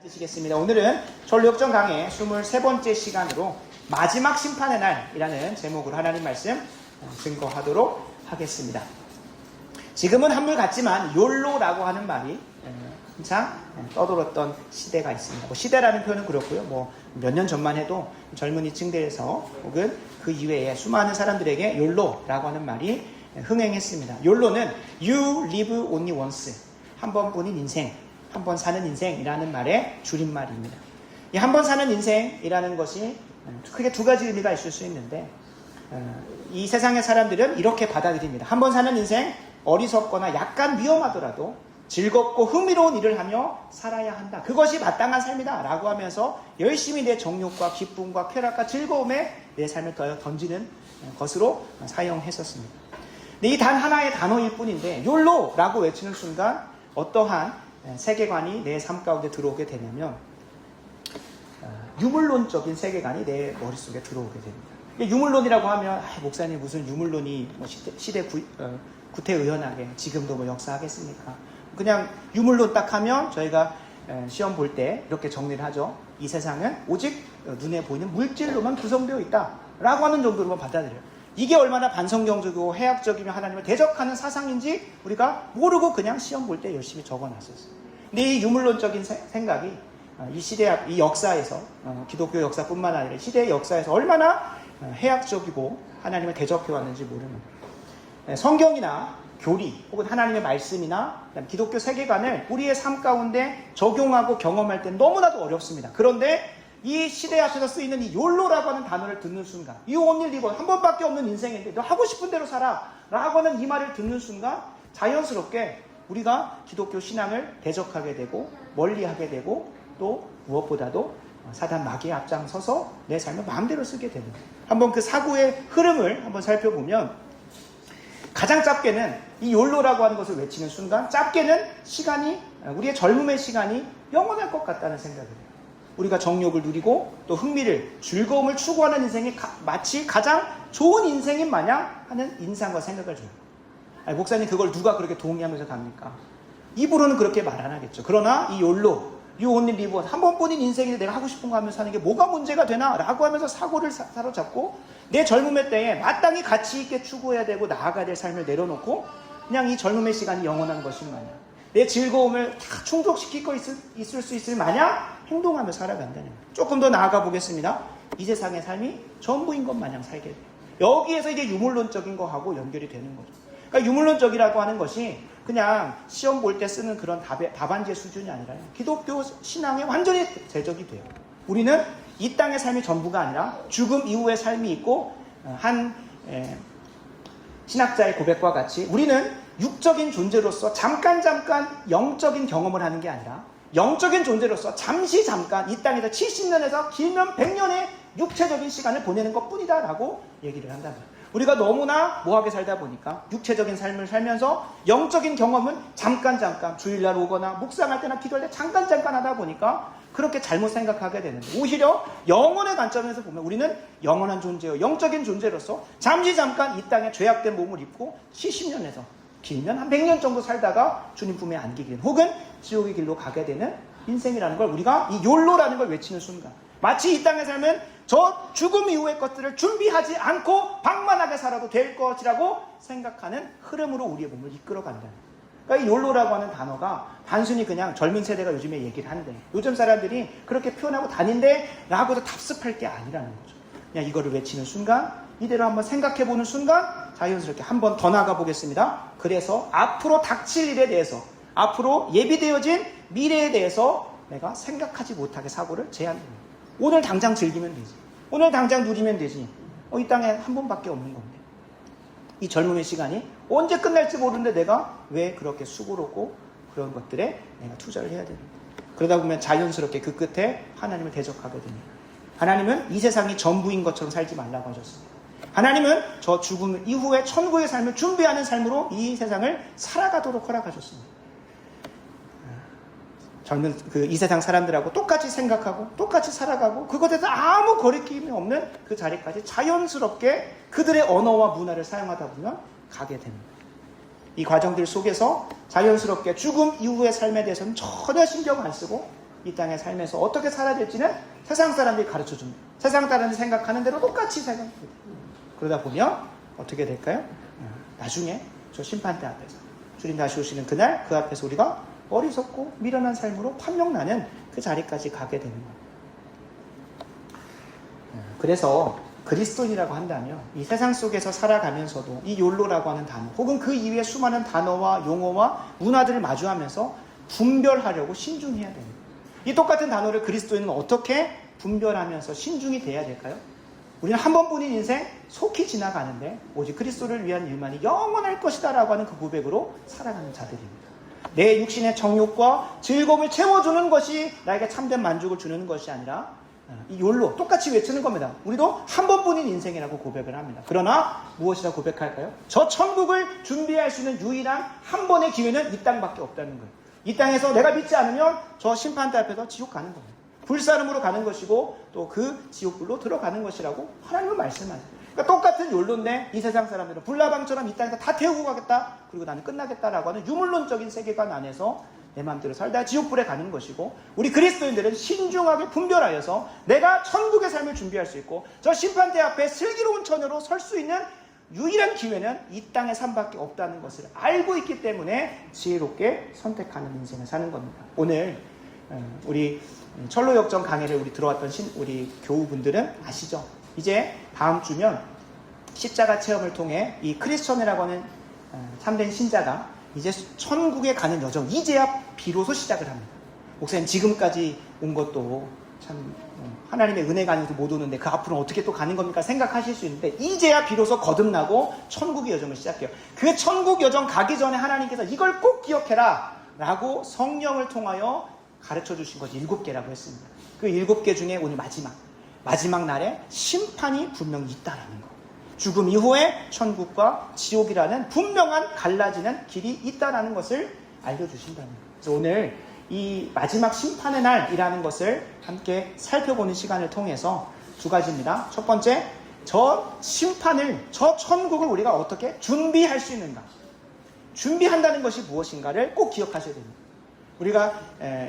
드시겠습니다. 오늘은 전력전 강의 23번째 시간으로 마지막 심판의 날이라는 제목으로 하나님 말씀 증거하도록 하겠습니다. 지금은 한물 같지만 욜로라고 하는 말이 한창 떠돌았던 시대가 있습니다. 시대라는 표현은 그렇고요. 몇 년 전만 해도 젊은이 층대에서 혹은 그 이외에 수많은 사람들에게 욜로라고 하는 말이 흥행했습니다. 욜로는 You live only once. 한 번뿐인 인생, 한 번 사는 인생이라는 말의 줄임말입니다. 이 한 번 사는 인생이라는 것이 크게 두 가지 의미가 있을 수 있는데 이 세상의 사람들은 이렇게 받아들입니다. 한 번 사는 인생, 어리석거나 약간 위험하더라도 즐겁고 흥미로운 일을 하며 살아야 한다. 그것이 마땅한 삶이다 라고 하면서 열심히 내 정욕과 기쁨과 쾌락과 즐거움에 내 삶을 던지는 것으로 사용했었습니다. 근데 이 단 하나의 단어일 뿐인데 욜로라고 외치는 순간 어떠한 세계관이 내 삶 가운데 들어오게 되냐면 유물론적인 세계관이 내 머릿속에 들어오게 됩니다. 유물론이라고 하면 목사님 무슨 유물론이 시대 구태의연하게 지금도 역사하겠습니까? 그냥 유물론 딱 하면 저희가 시험 볼 때 이렇게 정리를 하죠. 이 세상은 오직 눈에 보이는 물질로만 구성되어 있다 라고 하는 정도로만 받아들여요. 이게 얼마나 반성경적이고 해학적이며 하나님을 대적하는 사상인지 우리가 모르고 그냥 시험 볼 때 열심히 적어놨었어요. 근데 이 유물론적인 생각이 이 시대, 이 역사에서 기독교 역사뿐만 아니라 시대의 역사에서 얼마나 해학적이고 하나님을 대적해왔는지 모르는 성경이나 교리 혹은 하나님의 말씀이나 기독교 세계관을 우리의 삶 가운데 적용하고 경험할 때 너무나도 어렵습니다. 그런데 이 시대 앞에서 쓰이는 이 욜로라고 하는 단어를 듣는 순간 You only live 한 번밖에 없는 인생인데 너 하고 싶은 대로 살아 라고 하는 이 말을 듣는 순간 자연스럽게 우리가 기독교 신앙을 대적하게 되고 멀리하게 되고 또 무엇보다도 사단 마귀의 앞장서서 내 삶을 마음대로 쓰게 됩니다. 한번 그 사고의 흐름을 한번 살펴보면 가장 짧게는 이 욜로라고 하는 것을 외치는 순간 짧게는 시간이 우리의 젊음의 시간이 영원할 것 같다는 생각을 해요. 우리가 정욕을 누리고 또 흥미를 즐거움을 추구하는 인생이 마치 가장 좋은 인생인 마냥 하는 인상과 생각을 줘요. 목사님 그걸 누가 그렇게 동의하면서 갑니까? 입으로는 그렇게 말 안 하겠죠. 그러나 이 욜로, You only live 한 번뿐인 인생인데 내가 하고 싶은 거 하면서 사는 게 뭐가 문제가 되나? 라고 하면서 사고를 사로잡고 내 젊음의 때에 마땅히 가치 있게 추구해야 되고 나아가야 될 삶을 내려놓고 그냥 이 젊음의 시간이 영원한 것인 마냥 내 즐거움을 다 충족시킬 거 있을 수 있을 마냥 행동하며 살아간다는 거예요. 조금 더 나아가 보겠습니다. 이 세상의 삶이 전부인 것 마냥 살게 돼요. 여기에서 이제 유물론적인 거하고 연결이 되는 거죠. 그러니까 유물론적이라고 하는 것이 그냥 시험 볼 때 쓰는 그런 답안지의 수준이 아니라 기독교 신앙에 완전히 대적이 돼요. 우리는 이 땅의 삶이 전부가 아니라 죽음 이후의 삶이 있고 한 신학자의 고백과 같이 우리는 육적인 존재로서 잠깐 영적인 경험을 하는 게 아니라 영적인 존재로서 잠시 잠깐 이 땅에서 70년에서 길면 100년의 육체적인 시간을 보내는 것뿐이다 라고 얘기를 한다. 우리가 너무나 뭐하게 살다 보니까 육체적인 삶을 살면서 영적인 경험은 잠깐 주일날 오거나 묵상할 때나 기도할 때 잠깐 하다 보니까 그렇게 잘못 생각하게 되는데 오히려 영혼의 관점에서 보면 우리는 영원한 존재요 영적인 존재로서 잠시 잠깐 이 땅에 죄악된 몸을 입고 70년에서 길면 한 100년 정도 살다가 주님 품에 안기게 되는 혹은 지옥의 길로 가게 되는 인생이라는 걸 우리가 이 욜로라는 걸 외치는 순간 마치 이 땅에 살면 저 죽음 이후의 것들을 준비하지 않고 방만하게 살아도 될 것이라고 생각하는 흐름으로 우리의 몸을 이끌어간다는 거예요. 그러니까 이 욜로라고 하는 단어가 단순히 그냥 젊은 세대가 요즘에 얘기를 하는데 요즘 사람들이 그렇게 표현하고 다닌데 라고 해서 답습할 게 아니라는 거죠. 그냥 이거를 외치는 순간 이대로 한번 생각해보는 순간 자연스럽게 한번 더 나가 보겠습니다. 그래서 앞으로 닥칠 일에 대해서 앞으로 예비되어진 미래에 대해서 내가 생각하지 못하게 사고를 제한합니다. 오늘 당장 즐기면 되지. 오늘 당장 누리면 되지. 이 땅에 한 번밖에 없는 건데. 이 젊음의 시간이 언제 끝날지 모르는데 내가 왜 그렇게 수고롭고 그런 것들에 내가 투자를 해야 되는가. 그러다 보면 자연스럽게 그 끝에 하나님을 대적하게 됩니다. 하나님은 이 세상이 전부인 것처럼 살지 말라고 하셨습니다. 하나님은 저 죽음 이후에 천국의 삶을 준비하는 삶으로 이 세상을 살아가도록 허락하셨습니다. 젊은 이 세상 사람들하고 똑같이 생각하고 똑같이 살아가고 그것에 대해서 아무 거리낌이 없는 그 자리까지 자연스럽게 그들의 언어와 문화를 사용하다 보면 가게 됩니다. 이 과정들 속에서 자연스럽게 죽음 이후의 삶에 대해서는 전혀 신경 안 쓰고 이 땅에 살면서 어떻게 살아야 될지는 세상 사람들이 가르쳐 줍니다. 세상 사람들이 생각하는 대로 똑같이 생각합니다. 그러다 보면 어떻게 될까요? 나중에 저 심판대 앞에서 주님 다시 오시는 그날 그 앞에서 우리가 어리석고 미련한 삶으로 판명나는 그 자리까지 가게 되는 거예요. 그래서 그리스도인이라고 한다면 이 세상 속에서 살아가면서도 이 욜로라고 하는 단어 혹은 그 이외의 수많은 단어와 용어와 문화들을 마주하면서 분별하려고 신중해야 됩니다. 이 똑같은 단어를 그리스도인은 어떻게 분별하면서 신중히 돼야 될까요? 우리는 한 번뿐인 인생 속히 지나가는데 오직 그리스도를 위한 일만이 영원할 것이다 라고 하는 그 고백으로 살아가는 자들입니다. 내 육신의 정욕과 즐거움을 채워주는 것이 나에게 참된 만족을 주는 것이 아니라 이 욜로 똑같이 외치는 겁니다. 우리도 한 번뿐인 인생이라고 고백을 합니다. 그러나 무엇이라 고백할까요? 저 천국을 준비할 수 있는 유일한 한 번의 기회는 이 땅밖에 없다는 거예요. 이 땅에서 내가 믿지 않으면 저 심판대 앞에서 지옥 가는 겁니다. 불사름으로 가는 것이고 또 그 지옥불로 들어가는 것이라고 하나님은 말씀하세요. 그러니까 똑같은 욜로인데 이 세상 사람들은 불나방처럼 이 땅에서 다 태우고 가겠다. 그리고 나는 끝나겠다라고 하는 유물론적인 세계관 안에서 내 마음대로 살다 지옥불에 가는 것이고 우리 그리스도인들은 신중하게 분별하여서 내가 천국의 삶을 준비할 수 있고 저 심판대 앞에 슬기로운 처녀로 설 수 있는 유일한 기회는 이 땅의 삶밖에 없다는 것을 알고 있기 때문에 지혜롭게 선택하는 인생을 사는 겁니다. 오늘 우리 철로역정 강해를 우리 들어왔던 우리 교우분들은 아시죠? 이제 다음 주면 십자가 체험을 통해 이 크리스천이라고 하는 참된 신자가 이제 천국에 가는 여정 이제야 비로소 시작을 합니다. 목사님 지금까지 온 것도 참 하나님의 은혜가 아니어서 못 오는데 그 앞으로는 어떻게 또 가는 겁니까 생각하실 수 있는데 이제야 비로소 거듭나고 천국의 여정을 시작해요. 그 천국 여정 가기 전에 하나님께서 이걸 꼭 기억해라 라고 성령을 통하여 가르쳐 주신 것이 7개라고 했습니다. 그 7개 중에 오늘 마지막 날에 심판이 분명히 있다라는 거. 죽음 이후에 천국과 지옥이라는 분명한 갈라지는 길이 있다라는 것을 알려주신다는 거예요. 그래서 오늘 이 마지막 심판의 날이라는 것을 함께 살펴보는 시간을 통해서 두 가지입니다. 첫 번째, 저 심판을, 저 천국을 우리가 어떻게 준비할 수 있는가. 준비한다는 것이 무엇인가를 꼭 기억하셔야 됩니다. 우리가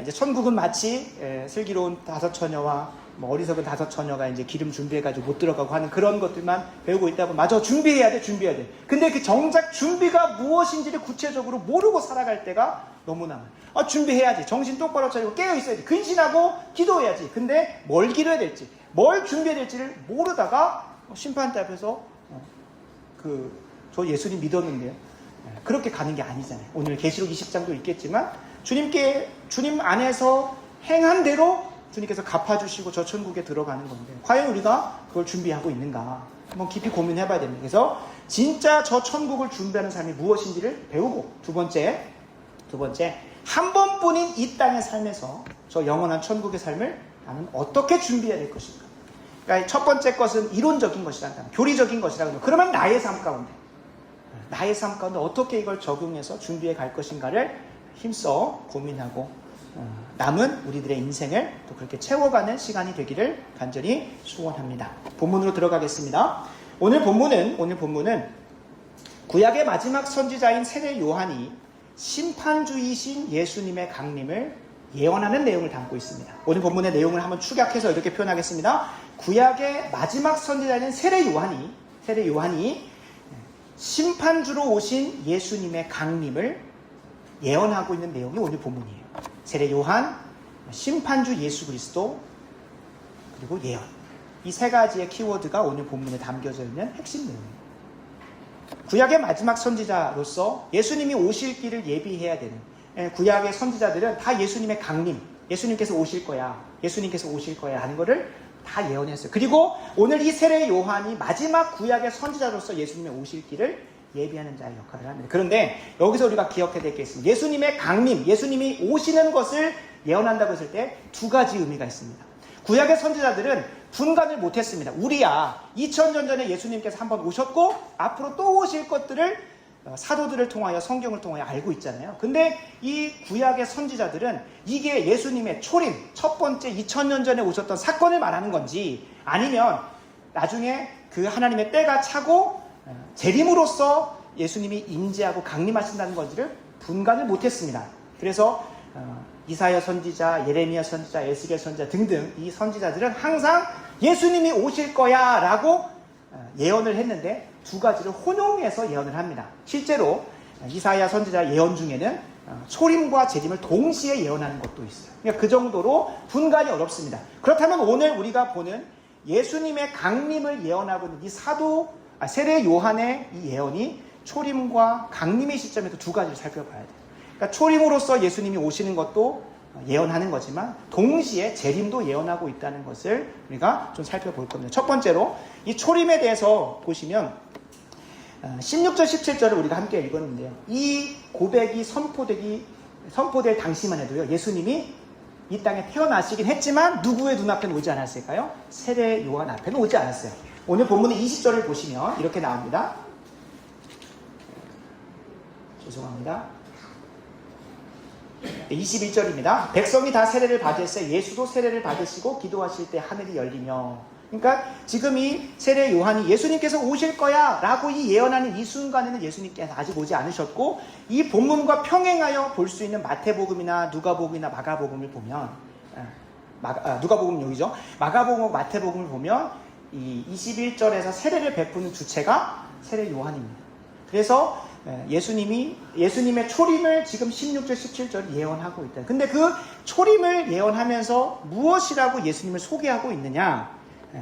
이제 천국은 마치 슬기로운 5 처녀와 뭐 어리석은 5 처녀가 이제 기름 준비해가지고 못 들어가고 하는 그런 것들만 배우고 있다 보면 맞아 준비해야 돼. 근데 그 정작 준비가 무엇인지를 구체적으로 모르고 살아갈 때가 너무나 많아요. 준비해야지. 정신 똑바로 차리고 깨어 있어야지. 근신하고 기도해야지. 근데 뭘 기도해야 될지, 뭘 준비해야 될지를 모르다가 심판대 앞에서 저 예수님 믿었는데요. 그렇게 가는 게 아니잖아요. 오늘 계시록 20장도 있겠지만 주님 안에서 행한 대로 주님께서 갚아주시고 저 천국에 들어가는 건데 과연 우리가 그걸 준비하고 있는가 한번 깊이 고민해봐야 됩니다. 그래서 진짜 저 천국을 준비하는 삶이 무엇인지를 배우고 두 번째 한 번뿐인 이 땅의 삶에서 저 영원한 천국의 삶을 나는 어떻게 준비해야 될 것인가. 그러니까 첫 번째 것은 이론적인 것이란다, 교리적인 것이라고. 그러면 나의 삶 가운데 어떻게 이걸 적용해서 준비해 갈 것인가를 힘써 고민하고 남은 우리들의 인생을 또 그렇게 채워가는 시간이 되기를 간절히 소원합니다. 본문으로 들어가겠습니다. 오늘 본문은 구약의 마지막 선지자인 세례 요한이 심판주이신 예수님의 강림을 예언하는 내용을 담고 있습니다. 오늘 본문의 내용을 한번 축약해서 이렇게 표현하겠습니다. 구약의 마지막 선지자인 세례 요한이 심판주로 오신 예수님의 강림을 예언하고 있는 내용이 오늘 본문이에요. 세례 요한, 심판주 예수 그리스도, 그리고 예언. 이 세 가지의 키워드가 오늘 본문에 담겨져 있는 핵심 내용이에요. 구약의 마지막 선지자로서 예수님이 오실 길을 예비해야 되는 구약의 선지자들은 다 예수님의 강림, 예수님께서 오실 거야 하는 거를 다 예언했어요. 그리고 오늘 이 세례 요한이 마지막 구약의 선지자로서 예수님의 오실 길을 예비하는 자의 역할을 합니다. 그런데 여기서 우리가 기억해야 될 게 있습니다. 예수님의 강림, 예수님이 오시는 것을 예언한다고 했을 때 두 가지 의미가 있습니다. 구약의 선지자들은 분간을 못했습니다. 우리야 2000년 전에 예수님께서 한번 오셨고 앞으로 또 오실 것들을 사도들을 통하여 성경을 통하여 알고 있잖아요. 근데 이 구약의 선지자들은 이게 예수님의 초림, 첫 번째 2000년 전에 오셨던 사건을 말하는 건지 아니면 나중에 그 하나님의 때가 차고 재림으로써 예수님이 임재하고 강림하신다는 건지를 분간을 못했습니다. 그래서 이사야 선지자, 예레미야 선지자, 에스겔 선지자 등등 이 선지자들은 항상 예수님이 오실 거야 라고 예언을 했는데 두 가지를 혼용해서 예언을 합니다. 실제로 이사야 선지자 예언 중에는 초림과 재림을 동시에 예언하는 것도 있어요. 그러니까 그 정도로 분간이 어렵습니다. 그렇다면 오늘 우리가 보는 예수님의 강림을 예언하고 있는 이 세례 요한의 이 예언이 초림과 강림의 시점에서 두 가지를 살펴봐야 돼요. 그러니까 초림으로서 예수님이 오시는 것도 예언하는 거지만 동시에 재림도 예언하고 있다는 것을 우리가 좀 살펴볼 겁니다. 첫 번째로 이 초림에 대해서 보시면 16절 17절을 우리가 함께 읽었는데요. 이 고백이 선포될 당시만 해도요. 예수님이 이 땅에 태어나시긴 했지만 누구의 눈앞에는 오지 않았을까요? 세례 요한 앞에는 오지 않았어요. 오늘 본문의 20절을 보시면 이렇게 나옵니다. 죄송합니다. 21절입니다. 백성이 다 세례를 받을세 예수도 세례를 받으시고 기도하실 때 하늘이 열리며. 그러니까 지금 이 세례 요한이 예수님께서 오실 거야 라고 이 예언하는 이 순간에는 예수님께서 아직 오지 않으셨고, 이 본문과 평행하여 볼 수 있는 마태복음이나 누가복음이나 마가복음을 보면 누가복음 여기죠. 마가복음, 마태복음을 보면 이 21절에서 세례를 베푸는 주체가 세례 요한입니다. 그래서 예수님의 초림을 지금 16절, 17절 예언하고 있다. 근데 그 초림을 예언하면서 무엇이라고 예수님을 소개하고 있느냐?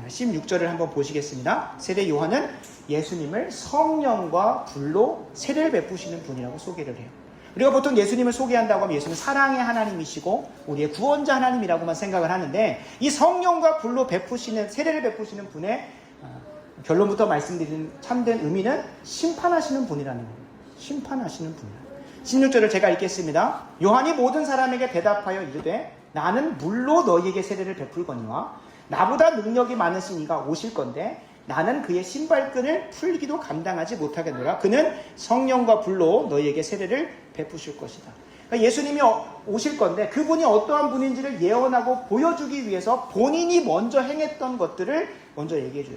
16절을 한번 보시겠습니다. 세례 요한은 예수님을 성령과 불로 세례를 베푸시는 분이라고 소개를 해요. 우리가 보통 예수님을 소개한다고 하면 예수님은 사랑의 하나님이시고 우리의 구원자 하나님이라고만 생각을 하는데, 이 성령과 불로 세례를 베푸시는 분의 결론부터 말씀드리는 참된 의미는 심판하시는 분이라는 겁니다. 심판하시는 분. 16절을 제가 읽겠습니다. 요한이 모든 사람에게 대답하여 이르되 나는 물로 너희에게 세례를 베풀거니와 나보다 능력이 많으신 이가 오실 건데 나는 그의 신발끈을 풀기도 감당하지 못하겠노라. 그는 성령과 불로 너희에게 세례를 베푸실 것이다. 그러니까 예수님이 오실 건데 그분이 어떠한 분인지를 예언하고 보여주기 위해서 본인이 먼저 행했던 것들을 먼저 얘기해 줘요.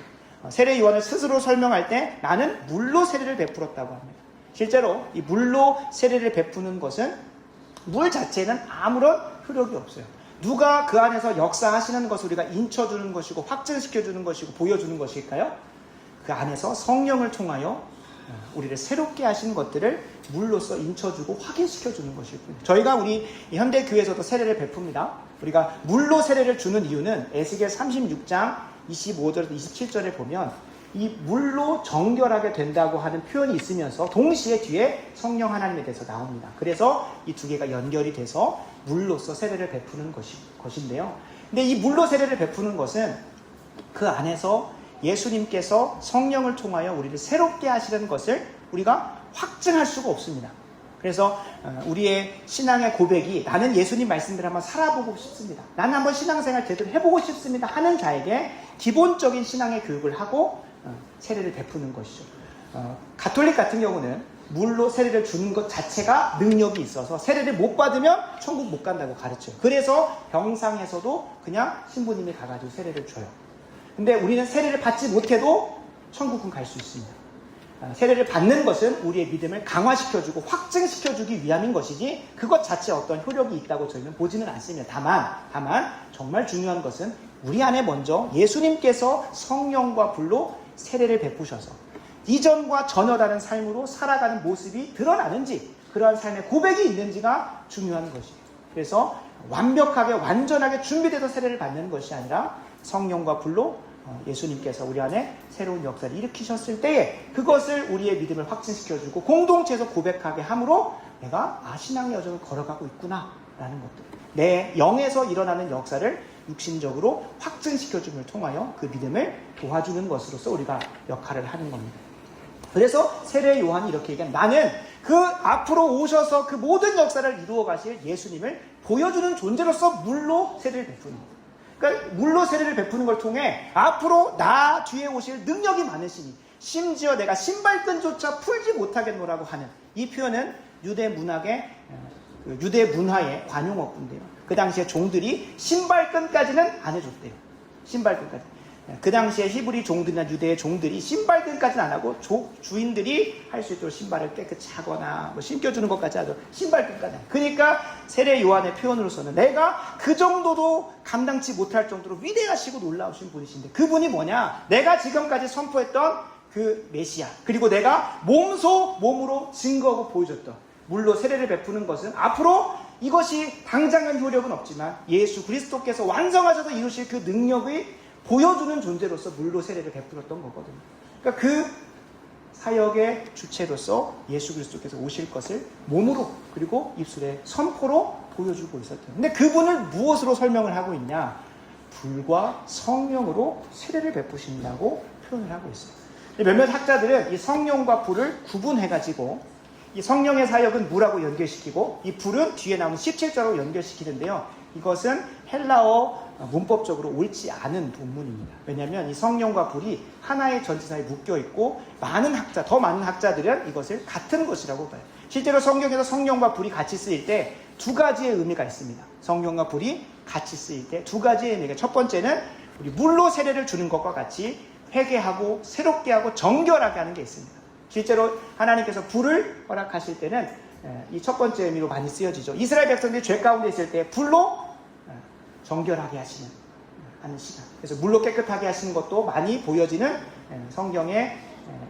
세례 요한을 스스로 설명할 때 나는 물로 세례를 베풀었다고 합니다. 실제로 이 물로 세례를 베푸는 것은 물 자체에는 아무런 효력이 없어요. 누가 그 안에서 역사하시는 것을 우리가 인쳐주는 것이고 확증시켜주는 것이고 보여주는 것일까요? 그 안에서 성령을 통하여 우리를 새롭게 하신 것들을 물로써 인쳐주고 확인시켜주는 것일 뿐이에요. 저희가 우리 현대교회에서도 세례를 베풉니다. 우리가 물로 세례를 주는 이유는 에스겔 36장 25절에서 27절에 보면 이 물로 정결하게 된다고 하는 표현이 있으면서 동시에 뒤에 성령 하나님에 대해서 나옵니다. 그래서 이 두 개가 연결이 돼서 물로서 세례를 베푸는 것인데요. 근데 이 물로 세례를 베푸는 것은 그 안에서 예수님께서 성령을 통하여 우리를 새롭게 하시는 것을 우리가 확증할 수가 없습니다. 그래서 우리의 신앙의 고백이 나는 예수님 말씀대로 한번 살아보고 싶습니다. 나는 한번 신앙생활 제대로 해보고 싶습니다 하는 자에게 기본적인 신앙의 교육을 하고 세례를 베푸는 것이죠. 가톨릭 같은 경우는 물로 세례를 주는 것 자체가 능력이 있어서 세례를 못 받으면 천국 못 간다고 가르쳐요. 그래서 병상에서도 그냥 신부님이 가가지고 세례를 줘요. 근데 우리는 세례를 받지 못해도 천국은 갈 수 있습니다. 세례를 받는 것은 우리의 믿음을 강화시켜주고 확증시켜주기 위함인 것이지 그것 자체에 어떤 효력이 있다고 저희는 보지는 않습니다. 다만 정말 중요한 것은 우리 안에 먼저 예수님께서 성령과 불로 세례를 베푸셔서 이전과 전혀 다른 삶으로 살아가는 모습이 드러나는지, 그러한 삶의 고백이 있는지가 중요한 것이에요. 그래서 완벽하게 완전하게 준비돼서 세례를 받는 것이 아니라 성령과 불로 예수님께서 우리 안에 새로운 역사를 일으키셨을 때에 그것을 우리의 믿음을 확증시켜주고 공동체에서 고백하게 함으로 내가 신앙의 여정을 걸어가고 있구나 라는 것들, 내 영에서 일어나는 역사를 육신적으로 확증시켜줌을 통하여 그 믿음을 도와주는 것으로서 우리가 역할을 하는 겁니다. 그래서 세례 요한이 이렇게 얘기합니다. 나는 그 앞으로 오셔서 그 모든 역사를 이루어 가실 예수님을 보여주는 존재로서 물로 세례를 베푸는 거예요. 그러니까 물로 세례를 베푸는 걸 통해 앞으로 나 뒤에 오실 능력이 많으시니 심지어 내가 신발끈조차 풀지 못하겠노라고 하는 이 표현은 유대 문화의 관용어인데요. 그 당시에 종들이 신발끈까지는 안 해줬대요. 신발끈까지. 그 당시에 히브리 종들이나 유대의 종들이 신발끈까지는 안 하고 주인들이 할 수 있도록 신발을 깨끗이 하거나 뭐 신겨주는 것까지 하죠. 신발끈까지. 그러니까 세례 요한의 표현으로서는 내가 그 정도도 감당치 못할 정도로 위대하시고 놀라우신 분이신데, 그분이 뭐냐? 내가 지금까지 선포했던 그 메시아, 그리고 내가 몸으로 증거하고 보여줬던, 물로 세례를 베푸는 것은 앞으로 이것이 당장은 효력은 없지만 예수 그리스도께서 완성하셔서 이루실 그 능력의 보여주는 존재로서 물로 세례를 베풀었던 거거든요. 그러니까 그 사역의 주체로서 예수 그리스도께서 오실 것을 몸으로 그리고 입술의 선포로 보여주고 있었던. 근데 그분을 무엇으로 설명을 하고 있냐? 불과 성령으로 세례를 베푸신다고 표현을 하고 있어요. 몇몇 학자들은 이 성령과 불을 구분해가지고 이 성령의 사역은 물하고 연결시키고 이 불은 뒤에 나오는 17절로 연결시키는데요. 이것은 헬라어 문법적으로 옳지 않은 본문입니다. 왜냐하면 이 성령과 불이 하나의 전치사에 묶여있고 더 많은 학자들은 이것을 같은 것이라고 봐요. 실제로 성경에서 성령과 불이 같이 쓰일 때 두 가지의 의미가 있습니다. 성령과 불이 같이 쓰일 때 두 가지의 의미가, 첫 번째는 우리 물로 세례를 주는 것과 같이 회개하고 새롭게 하고 정결하게 하는 게 있습니다. 실제로 하나님께서 불을 허락하실 때는 이 첫 번째 의미로 많이 쓰여지죠. 이스라엘 백성들이 죄 가운데 있을 때 불로 정결하게 하는 시간. 그래서 물로 깨끗하게 하시는 것도 많이 보여지는 성경의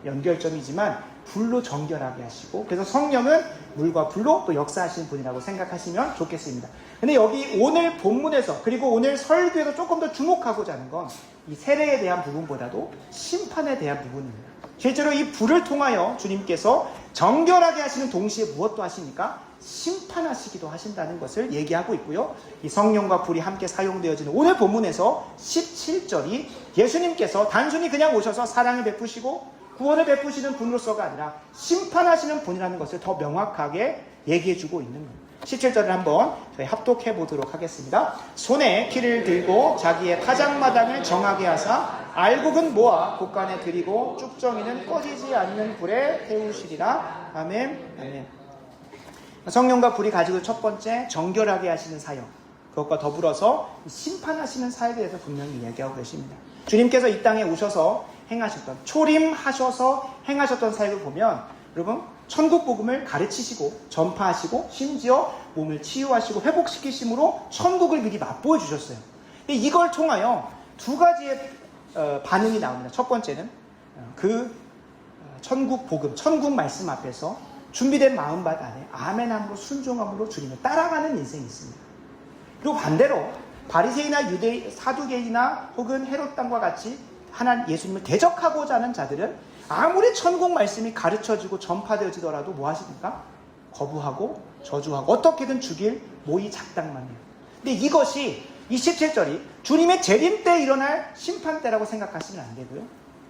연결점이지만 불로 정결하게 하시고, 그래서 성령은 물과 불로 또 역사하시는 분이라고 생각하시면 좋겠습니다. 근데 여기 오늘 본문에서 그리고 오늘 설교에서 조금 더 주목하고자 하는 건 이 세례에 대한 부분보다도 심판에 대한 부분입니다. 실제로 이 불을 통하여 주님께서 정결하게 하시는 동시에 무엇도 하시니까 심판하시기도 하신다는 것을 얘기하고 있고요. 이 성령과 불이 함께 사용되어지는 오늘 본문에서 17절이 예수님께서 단순히 그냥 오셔서 사랑을 베푸시고 구원을 베푸시는 분으로서가 아니라 심판하시는 분이라는 것을 더 명확하게 얘기해주고 있는 겁니다. 17절을 한번 저희 합독해 보도록 하겠습니다. 손에 키를 들고 자기의 타작마당을 정하게 하사 알곡은 모아 곳간에 들이고 쭉정이는 꺼지지 않는 불에 태우시리라. 아멘. 아멘. 성령과 불이 가지고 첫 번째 정결하게 하시는 사역, 그것과 더불어서 심판하시는 사역에 대해서 분명히 이야기하고 계십니다. 주님께서 이 땅에 오셔서 행하셨던, 초림하셔서 행하셨던 사역을 보면 여러분 천국 복음을 가르치시고 전파하시고 심지어 몸을 치유하시고 회복시키심으로 천국을 미리 맛보여 주셨어요. 근데 이걸 통하여 두 가지의 반응이 나옵니다. 첫 번째는 그 천국 복음, 천국 말씀 앞에서 준비된 마음밭 안에 아멘함으로 순종함으로 주님을 따라가는 인생이 있습니다. 그리고 반대로 바리새이나 유대 사두개인이나 혹은 헤롯 당과 같이 하나님 예수님을 대적하고자 하는 자들은 아무리 천국 말씀이 가르쳐지고 전파되어지더라도 뭐 하십니까? 거부하고 저주하고 어떻게든 죽일 모의 작당만 해요. 근데 이것이 27절이 주님의 재림 때 일어날 심판 때라고 생각하시면 안 되고요.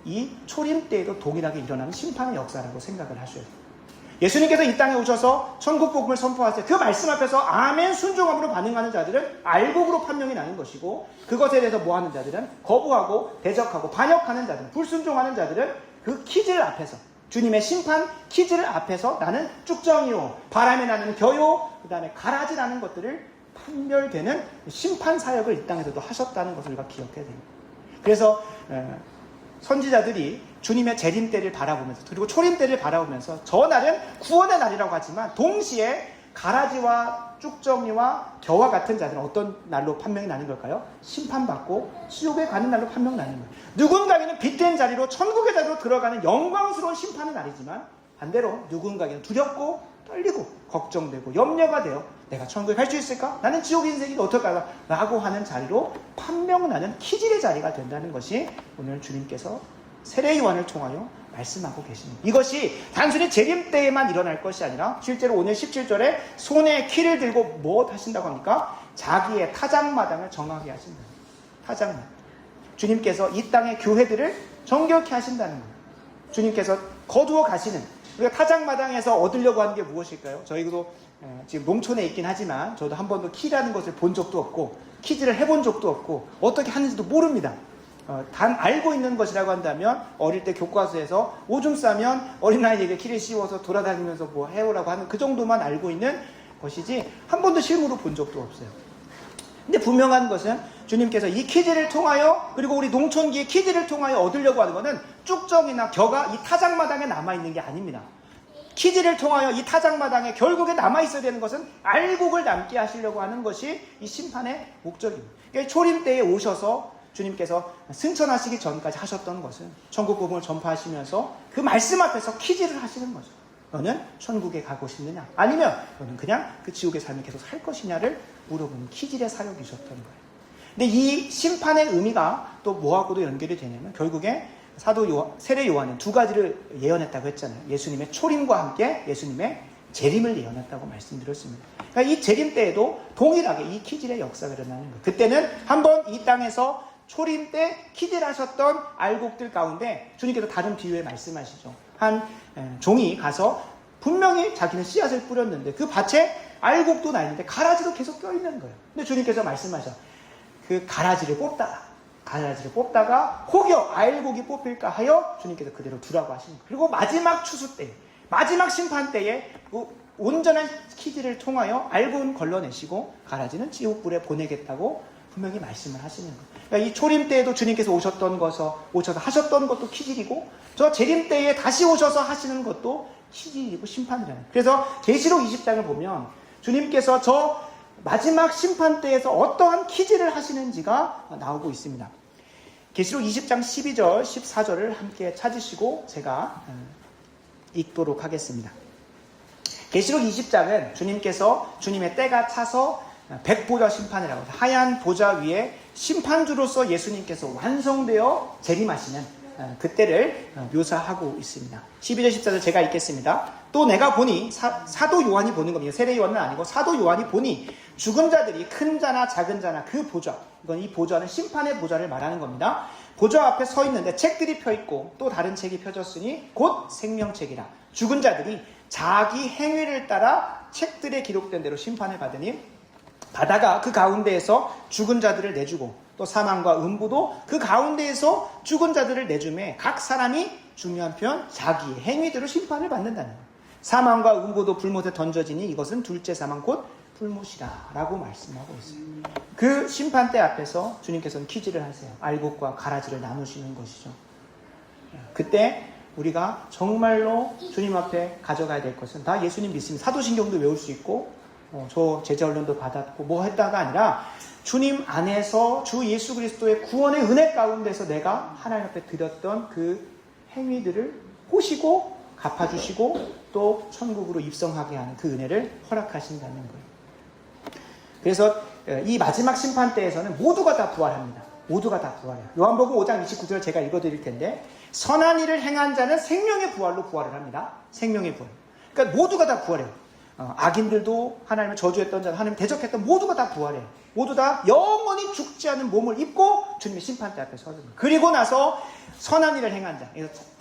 이 초림 때에도 동일하게 일어나는 심판의 역사라고 생각을 하셔야 돼요. 예수님께서 이 땅에 오셔서 천국 복음을 선포하세요. 그 말씀 앞에서 아멘 순종함으로 반응하는 자들은 알곡으로 판명이 나는 것이고, 그것에 대해서 뭐하는 자들은 거부하고 대적하고 반역하는 자들, 불순종하는 자들은 그 키질 앞에서, 주님의 심판 키질 앞에서 나는 쭉정이요, 바람에 나는 겨요, 그 다음에 가라지라는 것들을 판별되는 심판 사역을 이 땅에서도 하셨다는 것을 우리가 기억해야 됩니다. 그래서 선지자들이 주님의 재림 때를 바라보면서, 그리고 초림 때를 바라보면서 저 날은 구원의 날이라고 하지만 동시에 가라지와 쭉정이와 겨와 같은 자들은 어떤 날로 판명이 나는 걸까요? 심판받고 지옥에 가는 날로 판명 나는 거예요. 누군가에게는 빛된 자리로 천국의 자리로 들어가는 영광스러운 심판의 날이지만, 반대로 누군가에게는 두렵고 떨리고 걱정되고 염려가 되어 내가 천국에 갈 수 있을까? 나는 지옥 인생이 어떨까? 라고 하는 자리로 판명나는 키질의 자리가 된다는 것이 오늘 주님께서 세례 요한을 통하여 말씀하고 계십니다. 이것이 단순히 재림 때에만 일어날 것이 아니라 실제로 오늘 17절에 손에 키를 들고 무엇 하신다고 합니까? 자기의 타작마당을 정하게 하신다. 타작마당. 주님께서 이 땅의 교회들을 정결케 하신다는 거예요. 주님께서 거두어 가시는, 우리가 타작마당에서 얻으려고 하는 게 무엇일까요? 저희도 지금 농촌에 있긴 하지만 저도 한 번도 키라는 것을 본 적도 없고 키즈를 해본 적도 없고 어떻게 하는지도 모릅니다. 단 알고 있는 것이라고 한다면 어릴 때 교과서에서 오줌 싸면 어린아이에게 키를 씌워서 돌아다니면서 뭐 해오라고 하는 그 정도만 알고 있는 것이지 한 번도 실물로 본 적도 없어요. 근데 분명한 것은 주님께서 이 키즈를 통하여, 그리고 우리 농촌기의 키즈를 통하여 얻으려고 하는 것은 쭉정이나 겨가 이 타작마당에 남아있는 게 아닙니다. 키즈를 통하여 이 타작마당에 결국에 남아있어야 되는 것은 알곡을 남게 하시려고 하는 것이 이 심판의 목적입니다. 그러니까 초림 때에 오셔서 주님께서 승천하시기 전까지 하셨던 것은 천국 복음을 전파하시면서 그 말씀 앞에서 키즈를 하시는 거죠. 너는 천국에 가고 싶느냐? 아니면 너는 그냥 그 지옥의 삶을 계속 살 것이냐를 물어보는 키질의 사역이셨던 거예요. 근데 이 심판의 의미가 또 뭐하고도 연결이 되냐면 결국에 세례 요한은 두 가지를 예언했다고 했잖아요. 예수님의 초림과 함께 예수님의 재림을 예언했다고 말씀드렸습니다. 그러니까 이 재림 때에도 동일하게 이 키질의 역사가 일어나는 거예요. 그때는 한번 이 땅에서 초림 때 키질하셨던 알곡들 가운데 주님께서 다른 비유에 말씀하시죠. 한 종이 가서 분명히 자기는 씨앗을 뿌렸는데 그 밭에 알곡도 나 있는데 가라지도 계속 껴있는 거예요. 근데 주님께서 말씀하셔. 그 가라지를 뽑다가 혹여 알곡이 뽑힐까 하여 주님께서 그대로 두라고 하신 거예요. 그리고 마지막 추수 때, 마지막 심판 때에 그 온전한 키즈를 통하여 알곡은 걸러내시고 가라지는 지옥불에 보내겠다고 분명히 말씀을 하시는 거예요. 그러니까 이 초림 때에도 주님께서 오셔서 하셨던 것도 키질이고, 저 재림 때에 다시 오셔서 하시는 것도 키질이고 심판이라는. 그래서 계시록 20장을 보면 주님께서 저 마지막 심판 때에서 어떠한 키질을 하시는지가 나오고 있습니다. 계시록 20장 12절, 14절을 함께 찾으시고 제가 읽도록 하겠습니다. 계시록 20장은 주님께서 주님의 때가 차서 백보좌 심판이라고 해서 하얀 보좌 위에 심판주로서 예수님께서 완성되어 재림하시는 그때를 묘사하고 있습니다. 12절 14절 제가 읽겠습니다. 또 내가 보니 사도 요한이 보는 겁니다. 세례 요한은 아니고 사도 요한이 보니 죽은 자들이 큰 자나 작은 자나 그 보좌, 이건 이 보좌는 심판의 보좌를 말하는 겁니다. 보좌 앞에 서 있는데 책들이 펴 있고 또 다른 책이 펴졌으니 곧 생명책이라. 죽은 자들이 자기 행위를 따라 책들에 기록된 대로 심판을 받으니 바다가 그 가운데에서 죽은 자들을 내주고 또 사망과 음부도 그 가운데에서 죽은 자들을 내주매 각 사람이 중요한 표현 자기의 행위대로 심판을 받는다는 거예요. 사망과 음부도 불못에 던져지니 이것은 둘째 사망 곧 불못이라 라고 말씀하고 있어요. 그 심판대 앞에서 주님께서는 키질을 하세요. 알곡과 가라지를 나누시는 것이죠. 그때 우리가 정말로 주님 앞에 가져가야 될 것은 다 예수님 믿습니다. 사도신경도 외울 수 있고 저 제자훈련도 받았고 뭐 했다가 아니라 주님 안에서 주 예수 그리스도의 구원의 은혜 가운데서 내가 하나님 앞에 드렸던 그 행위들을 보시고 갚아주시고 또 천국으로 입성하게 하는 그 은혜를 허락하신다는 거예요. 그래서 이 마지막 심판 때에서는 모두가 다 부활합니다. 모두가 다 부활해요. 요한복음 5장 29절 제가 읽어드릴 텐데 선한 일을 행한 자는 생명의 부활로 부활을 합니다. 생명의 부활. 그러니까 모두가 다 부활해요. 악인들도 하나님을 저주했던 자, 하나님 대적했던 모두가 다 부활해요. 모두 다 영원히 죽지 않은 몸을 입고 주님의 심판대 앞에 서줍니다. 그리고 나서 선한 일을 행한 자,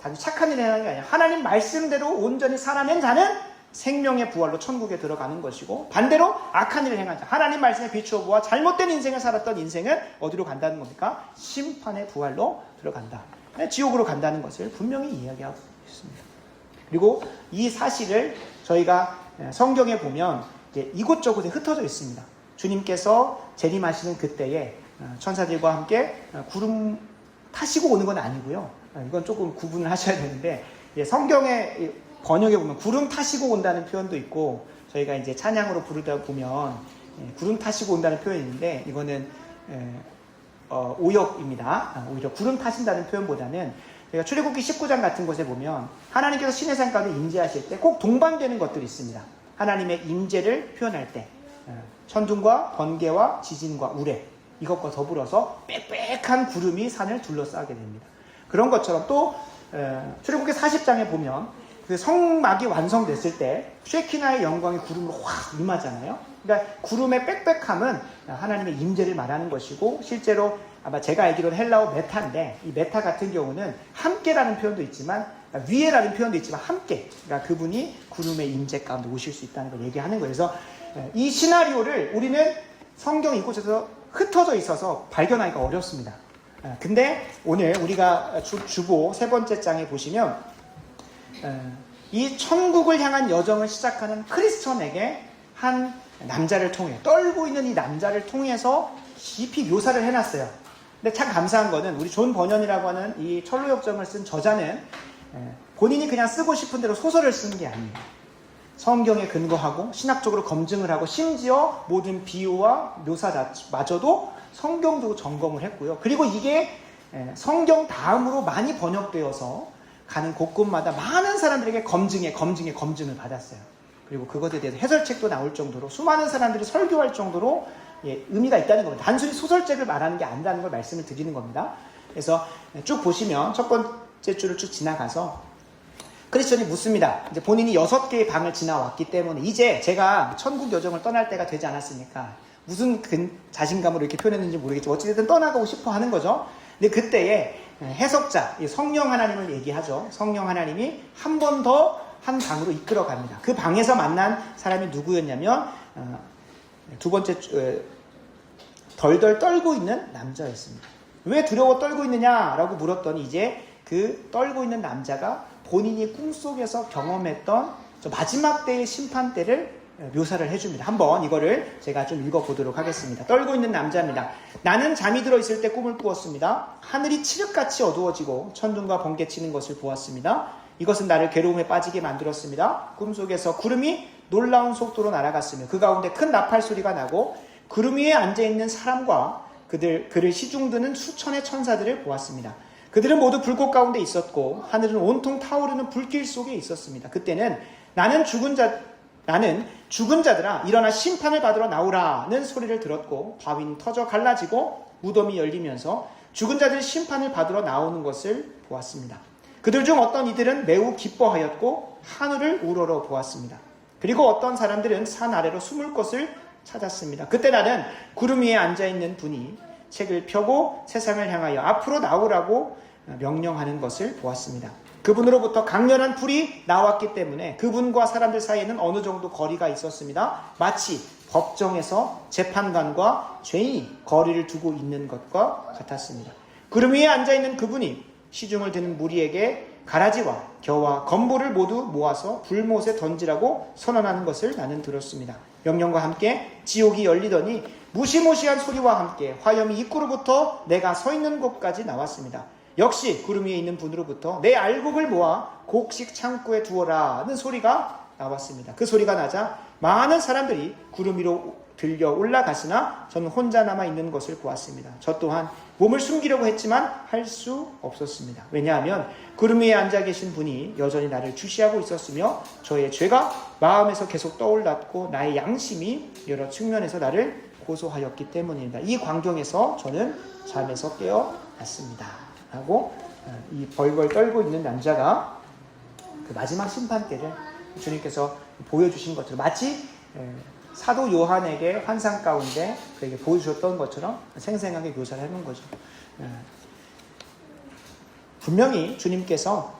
단지 착한 일을 행한 게 아니라 하나님 말씀대로 온전히 살아낸 자는 생명의 부활로 천국에 들어가는 것이고 반대로 악한 일을 행한 자, 하나님 말씀에 비추어 보아 잘못된 인생을 살았던 인생은 어디로 간다는 겁니까? 심판의 부활로 들어간다. 지옥으로 간다는 것을 분명히 이야기하고 있습니다. 그리고 이 사실을 저희가 성경에 보면 이제 이곳저곳에 흩어져 있습니다. 주님께서 재림하시는 그때에 천사들과 함께 구름 타시고 오는 건 아니고요. 이건 조금 구분을 하셔야 되는데 성경의 번역에 보면 구름 타시고 온다는 표현도 있고 저희가 이제 찬양으로 부르다 보면 구름 타시고 온다는 표현이 있는데 이거는 오역입니다. 오히려 구름 타신다는 표현보다는 저희가 출애굽기 19장 같은 곳에 보면 하나님께서 신의 산 가운데 임재하실 때 꼭 동반되는 것들이 있습니다. 하나님의 임재를 표현할 때 천둥과 번개와 지진과 우레 이것과 더불어서 빽빽한 구름이 산을 둘러싸게 됩니다. 그런 것처럼 또 출애굽기 40장에 보면 그 성막이 완성됐을 때 쉐키나의 영광이 구름으로 확 임하잖아요. 그러니까 구름의 빽빽함은 하나님의 임재를 말하는 것이고 실제로 아마 제가 알기로는 헬라어 메타인데 이 메타 같은 경우는 함께라는 표현도 있지만 위에라는 표현도 있지만 함께, 그러니까 그분이 구름의 임재 가운데 오실 수 있다는 걸 얘기하는 거예요. 그래서 이 시나리오를 우리는 성경 이곳에서 흩어져 있어서 발견하기가 어렵습니다. 근데 오늘 우리가 주보 세 번째 장에 보시면 이 천국을 향한 여정을 시작하는 크리스천에게 한 남자를 통해 떨고 있는 이 남자를 통해서 깊이 묘사를 해놨어요. 근데 참 감사한 거는 우리 존 버년이라고 하는 이 철로역정을 쓴 저자는 본인이 그냥 쓰고 싶은 대로 소설을 쓰는 게 아니에요. 성경에 근거하고 신학적으로 검증을 하고 심지어 모든 비유와 묘사마저도 성경도 점검을 했고요. 그리고 이게 성경 다음으로 많이 번역되어서 가는 곳곳마다 많은 사람들에게 검증을 받았어요. 그리고 그것에 대해서 해설책도 나올 정도로 수많은 사람들이 설교할 정도로 의미가 있다는 겁니다. 단순히 소설책을 말하는 게 아니라는 걸 말씀을 드리는 겁니다. 그래서 쭉 보시면 첫 번째 줄을 쭉 지나가서 크리스천이 묻습니다. 이제 본인이 6개의 방을 지나왔기 때문에 이제 제가 천국 여정을 떠날 때가 되지 않았습니까? 무슨 자신감으로 이렇게 표현했는지 모르겠지만 어찌됐든 떠나가고 싶어 하는 거죠. 근데 그때에 해석자, 성령 하나님을 얘기하죠. 성령 하나님이 한 번 더 한 방으로 이끌어 갑니다. 그 방에서 만난 사람이 누구였냐면 두 번째 덜덜 떨고 있는 남자였습니다. 왜 두려워 떨고 있느냐라고 물었더니 이제 그 떨고 있는 남자가 본인이 꿈속에서 경험했던 마지막 때의 심판 때를 묘사를 해줍니다. 한번 이거를 제가 좀 읽어보도록 하겠습니다. 떨고 있는 남자입니다. 나는 잠이 들어있을 때 꿈을 꾸었습니다. 하늘이 칠흑같이 어두워지고 천둥과 번개치는 것을 보았습니다. 이것은 나를 괴로움에 빠지게 만들었습니다. 꿈속에서 구름이 놀라운 속도로 날아갔으며 그 가운데 큰 나팔 소리가 나고 구름 위에 앉아있는 사람과 그를 시중드는 수천의 천사들을 보았습니다. 그들은 모두 불꽃 가운데 있었고 하늘은 온통 타오르는 불길 속에 있었습니다. 그때는 나는 죽은 자들아 일어나 심판을 받으러 나오라는 소리를 들었고 바위는 터져 갈라지고 무덤이 열리면서 죽은 자들이 심판을 받으러 나오는 것을 보았습니다. 그들 중 어떤 이들은 매우 기뻐하였고 하늘을 우러러 보았습니다. 그리고 어떤 사람들은 산 아래로 숨을 곳을 찾았습니다. 그때 나는 구름 위에 앉아있는 분이 책을 펴고 세상을 향하여 앞으로 나오라고 명령하는 것을 보았습니다. 그분으로부터 강렬한 불이 나왔기 때문에 그분과 사람들 사이에는 어느 정도 거리가 있었습니다. 마치 법정에서 재판관과 죄인이 거리를 두고 있는 것과 같았습니다. 구름 위에 앉아있는 그분이 시중을 드는 무리에게 가라지와 겨와 건보를 모두 모아서 불못에 던지라고 선언하는 것을 나는 들었습니다. 명령과 함께 지옥이 열리더니 무시무시한 소리와 함께 화염이 입구로부터 내가 서 있는 곳까지 나왔습니다. 역시 구름 위에 있는 분으로부터 내 알곡을 모아 곡식 창고에 두어라는 소리가 나왔습니다. 그 소리가 나자 많은 사람들이 구름 위로 들려 올라갔으나 저는 혼자 남아 있는 것을 보았습니다. 저 또한 몸을 숨기려고 했지만 할 수 없었습니다. 왜냐하면 구름 위에 앉아 계신 분이 여전히 나를 주시하고 있었으며 저의 죄가 마음에서 계속 떠올랐고 나의 양심이 여러 측면에서 나를 고소하였기 때문입니다. 이 광경에서 저는 잠에서 깨어났습니다. 하고 이 벌벌 떨고 있는 남자가 그 마지막 심판 때를 주님께서 보여주신 것처럼 마치 사도 요한에게 환상 가운데 그에게 보여주셨던 것처럼 생생하게 묘사를 해놓은 거죠. 분명히 주님께서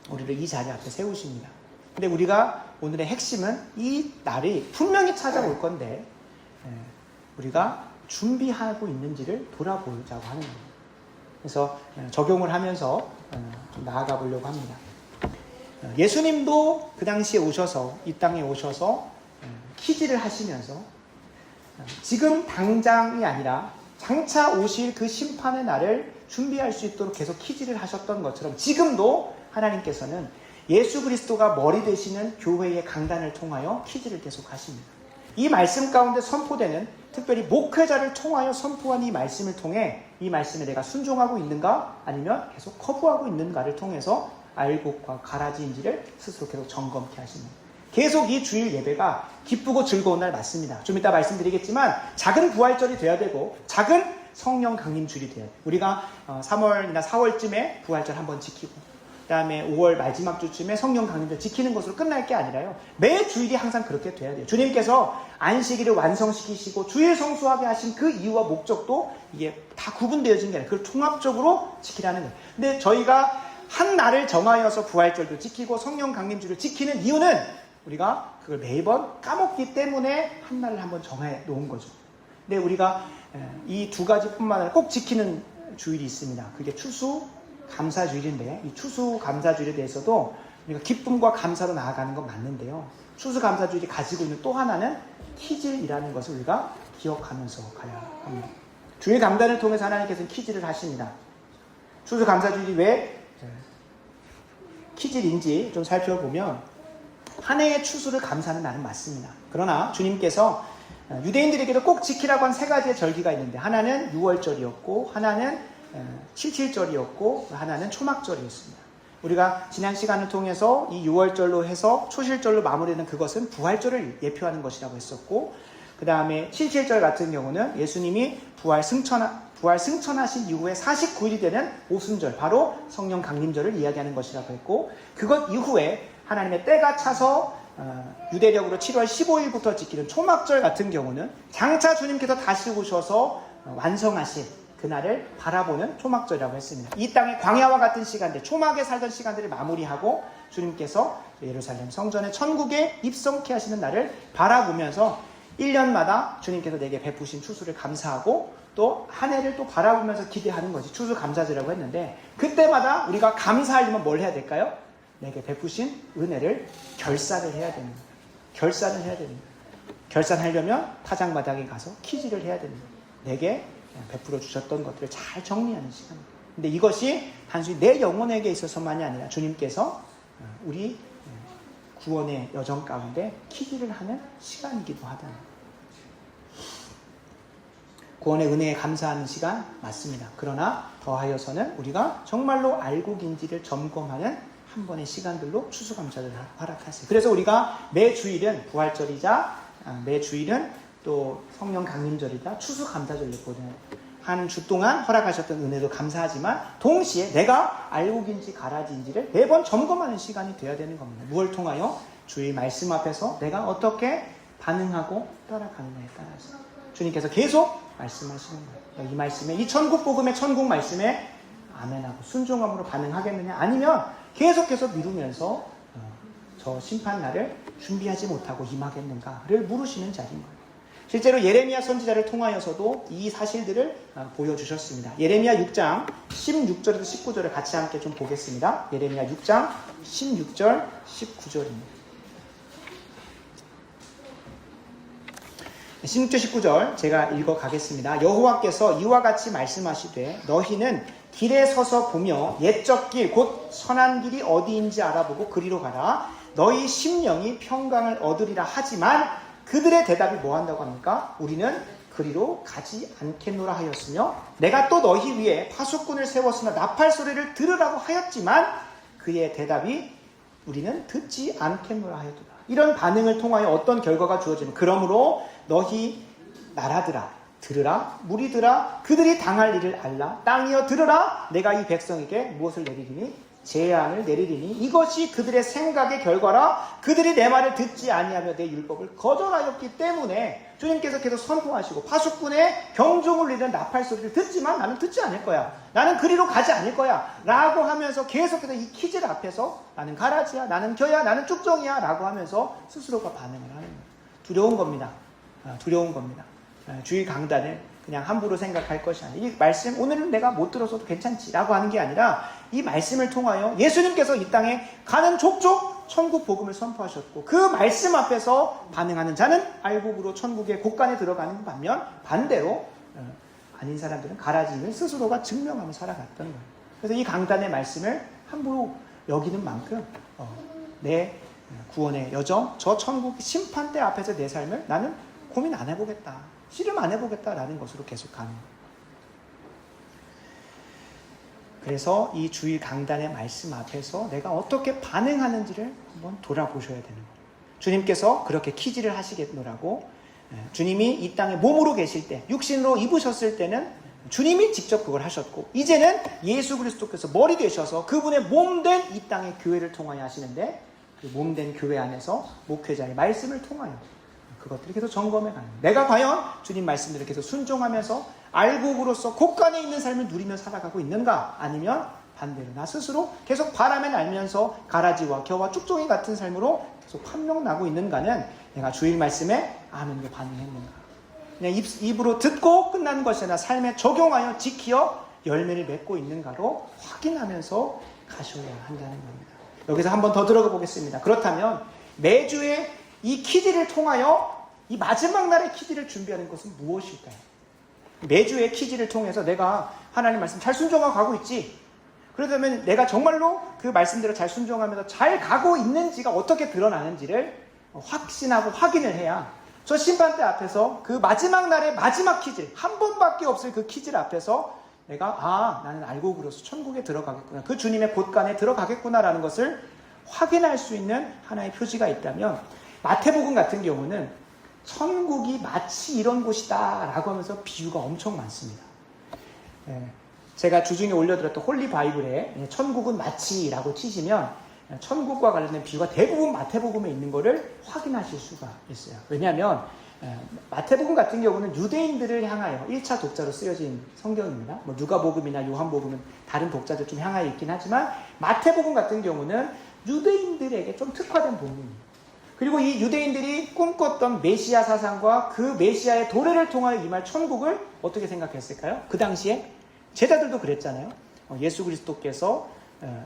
우리를 이 자리 앞에 세우십니다. 근데 우리가 오늘의 핵심은 이 날이 분명히 찾아올 건데 우리가 준비하고 있는지를 돌아보자고 하는 겁니다. 그래서 적용을 하면서 좀 나아가 보려고 합니다. 예수님도 그 당시에 오셔서 이 땅에 오셔서 키질을 하시면서 지금 당장이 아니라 장차 오실 그 심판의 날을 준비할 수 있도록 계속 키질을 하셨던 것처럼 지금도 하나님께서는 예수 그리스도가 머리 되시는 교회의 강단을 통하여 키질을 계속 하십니다. 이 말씀 가운데 선포되는 특별히 목회자를 통하여 선포한 이 말씀을 통해 이 말씀에 내가 순종하고 있는가 아니면 계속 거부하고 있는가를 통해서 알곡과 가라지인지를 스스로 계속 점검케 하십니다. 계속 이 주일 예배가 기쁘고 즐거운 날 맞습니다. 좀 이따 말씀드리겠지만 작은 부활절이 돼야 되고 작은 성령 강림 주일이 돼야 돼요. 우리가 3월이나 4월쯤에 부활절 한번 지키고 그 다음에 5월 마지막 주쯤에 성령 강림절 지키는 것으로 끝날 게 아니라요. 매 주일이 항상 그렇게 돼야 돼요. 주님께서 안식일을 완성시키시고 주일 성수하게 하신 그 이유와 목적도 이게 다 구분되어진 게 아니라 그걸 통합적으로 지키라는 거예요. 근데 저희가 한 날을 정하여서 부활절도 지키고 성령 강림주를 지키는 이유는 우리가 그걸 매번 까먹기 때문에 한 날을 한번 정해 놓은 거죠. 근데 우리가 이 두 가지뿐만 아니라 꼭 지키는 주일이 있습니다. 그게 추수 감사주일인데 이 추수 감사주일에 대해서도 우리가 기쁨과 감사로 나아가는 건 맞는데요. 추수 감사주일이 가지고 있는 또 하나는 키질이라는 것을 우리가 기억하면서 가야 합니다. 주일 강단을 통해서 하나님께서는 키질을 하십니다. 추수감사주일이 왜 키질인지 좀 살펴보면 한 해의 추수를 감사하는 날은 맞습니다. 그러나 주님께서 유대인들에게도 꼭 지키라고 한 세 가지의 절기가 있는데 하나는 6월절이었고 하나는 7.7절이었고 하나는 초막절이었습니다. 우리가 지난 시간을 통해서 이 6월절로 해서 초실절로 마무리되는 그것은 부활절을 예표하는 것이라고 했었고 그 다음에 7.7절 같은 경우는 예수님이 부활 승천하신 이후에 49일이 되는 오순절, 바로 성령 강림절을 이야기하는 것이라고 했고 그것 이후에 하나님의 때가 차서 유대력으로 7월 15일부터 지키는 초막절 같은 경우는 장차 주님께서 다시 오셔서 완성하신 그날을 바라보는 초막절이라고 했습니다. 이 땅의 광야와 같은 시간들, 초막에 살던 시간들을 마무리하고 주님께서 예루살렘 성전의 천국에 입성케 하시는 날을 바라보면서 1년마다 주님께서 내게 베푸신 추수를 감사하고 또 한 해를 또 바라보면서 기대하는 것이 추수감사절이라고 했는데 그때마다 우리가 감사하려면 뭘 해야 될까요? 내게 베푸신 은혜를 결산을 해야 됩니다. 결산을 해야 됩니다. 결산하려면 타작마당에 가서 키질을 해야 됩니다. 내게 베풀어 주셨던 것들을 잘 정리하는 시간입니다. 근데 이것이 단순히 내 영혼에게 있어서만이 아니라 주님께서 우리 구원의 여정 가운데 키질을 하는 시간이기도 하다는 거예요. 구원의 은혜에 감사하는 시간 맞습니다. 그러나 더하여서는 우리가 정말로 알고 긴지를 점검하는 한 번의 시간들로 추수감사를 허락하세요. 그래서 우리가 매 주일은 부활절이자 매 주일은 또 성령 강림절이자 추수감사절을 보내요. 한 주 동안 허락하셨던 은혜도 감사하지만 동시에 내가 알고 긴지 가라지인지를 매번 점검하는 시간이 되어야 되는 겁니다. 무엇을 통하여? 주의 말씀 앞에서 내가 어떻게 반응하고 따라가느냐에 따라서 주님께서 계속 말씀하시는 거예요. 이 말씀에, 이 천국 복음의 천국 말씀에 아멘하고 순종함으로 반응하겠느냐, 아니면 계속해서 미루면서 저 심판날을 준비하지 못하고 임하겠는가를 물으시는 자리인 거예요. 실제로 예레미야 선지자를 통하여서도 이 사실들을 보여주셨습니다. 예레미야 6장 16절에서 19절을 같이 함께 좀 보겠습니다. 예레미야 6장 16절 19절입니다. 16절 19절 제가 읽어가겠습니다. 여호와께서 이와 같이 말씀하시되 너희는 길에 서서 보며 옛적 길 곧 선한 길이 어디인지 알아보고 그리로 가라. 너희 심령이 평강을 얻으리라 하지만 그들의 대답이 뭐 한다고 합니까? 우리는 그리로 가지 않겠노라 하였으며 내가 또 너희 위에 파수꾼을 세웠으나 나팔 소리를 들으라고 하였지만 그의 대답이 우리는 듣지 않겠노라 하였도다. 이런 반응을 통하여 어떤 결과가 주어지면 그러므로 너희 나라들아 들으라 무리들아 그들이 당할 일을 알라 땅이여 들으라 내가 이 백성에게 무엇을 내리리니 재앙을 내리리니 이것이 그들의 생각의 결과라. 그들이 내 말을 듣지 아니하며 내 율법을 거절하였기 때문에 주님께서 계속 선포하시고 파수꾼의 경종을 울리는 나팔 소리를 듣지만 나는 듣지 않을 거야. 나는 그리로 가지 않을 거야 라고 하면서 계속해서 이 키질 앞에서 나는 가라지야, 나는 겨야, 나는 쭉정이야 라고 하면서 스스로가 반응을 하는 거예요. 두려운 겁니다. 두려운 겁니다. 주일 강단을 그냥 함부로 생각할 것이 아니라 이 말씀 오늘은 내가 못 들어서도 괜찮지 라고 하는 게 아니라 이 말씀을 통하여 예수님께서 이 땅에 가는 족족 천국 복음을 선포하셨고 그 말씀 앞에서 반응하는 자는 알곡으로 천국의 곳간에 들어가는 반면 반대로 아닌 사람들은 가라지임을 스스로가 증명하며 살아갔던 거예요. 그래서 이 강단의 말씀을 함부로 여기는 만큼 내 구원의 여정, 저 천국 심판대 앞에서 내 삶을 나는 고민 안 해보겠다, 씨름 안 해보겠다라는 것으로 계속 가는 거예요. 그래서 이 주일 강단의 말씀 앞에서 내가 어떻게 반응하는지를 한번 돌아보셔야 되는 거예요. 주님께서 그렇게 키질을 하시겠노라고 주님이 이 땅에 몸으로 계실 때 육신으로 입으셨을 때는 주님이 직접 그걸 하셨고 이제는 예수 그리스도께서 머리 되셔서 그분의 몸된 이 땅의 교회를 통하여 하시는데 그 몸된 교회 안에서 목회자의 말씀을 통하여 그것들을 계속 점검해 가는 거예요. 내가 과연 주님 말씀들을 계속 순종하면서 알곡으로서 곳간에 있는 삶을 누리며 살아가고 있는가, 아니면 반대로 나 스스로 계속 바람에 날면서 가라지와 겨와 쭉종이 같은 삶으로 계속 판명나고 있는가는 내가 주일 말씀에 아멘으로 반응했는가, 그냥 입으로 듣고 끝나는 것이 아니라 삶에 적용하여 지키어 열매를 맺고 있는가로 확인하면서 가셔야 한다는 겁니다. 여기서 한 번 더 들어가 보겠습니다. 그렇다면 매주의 이 키질을 통하여 이 마지막 날의 키질을 준비하는 것은 무엇일까요? 매주의 퀴즈를 통해서 내가 하나님 말씀 잘 순종하고 가고 있지? 그러다면 내가 정말로 그 말씀대로 잘 순종하면서 잘 가고 있는지가 어떻게 드러나는지를 확신하고 확인을 해야 저 심판대 앞에서 그 마지막 날의 마지막 퀴즈, 한 번밖에 없을 그 퀴즈를 앞에서 내가 나는 알고 그래서 천국에 들어가겠구나, 그 주님의 곳간에 들어가겠구나라는 것을 확인할 수 있는 하나의 표지가 있다면, 마태복음 같은 경우는 천국이 마치 이런 곳이다 라고 하면서 비유가 엄청 많습니다. 제가 주중에 올려드렸던 홀리 바이블에 천국은 마치라고 치시면 천국과 관련된 비유가 대부분 마태복음에 있는 것을 확인하실 수가 있어요. 왜냐하면 마태복음 같은 경우는 유대인들을 향하여 1차 독자로 쓰여진 성경입니다. 뭐 누가복음이나 요한복음은 다른 독자들 좀 향하여 있긴 하지만 마태복음 같은 경우는 유대인들에게 좀 특화된 복음입니다. 그리고 이 유대인들이 꿈꿨던 메시아 사상과 그 메시아의 도래를 통하여 임할 천국을 어떻게 생각했을까요? 그 당시에 제자들도 그랬잖아요. 예수 그리스도께서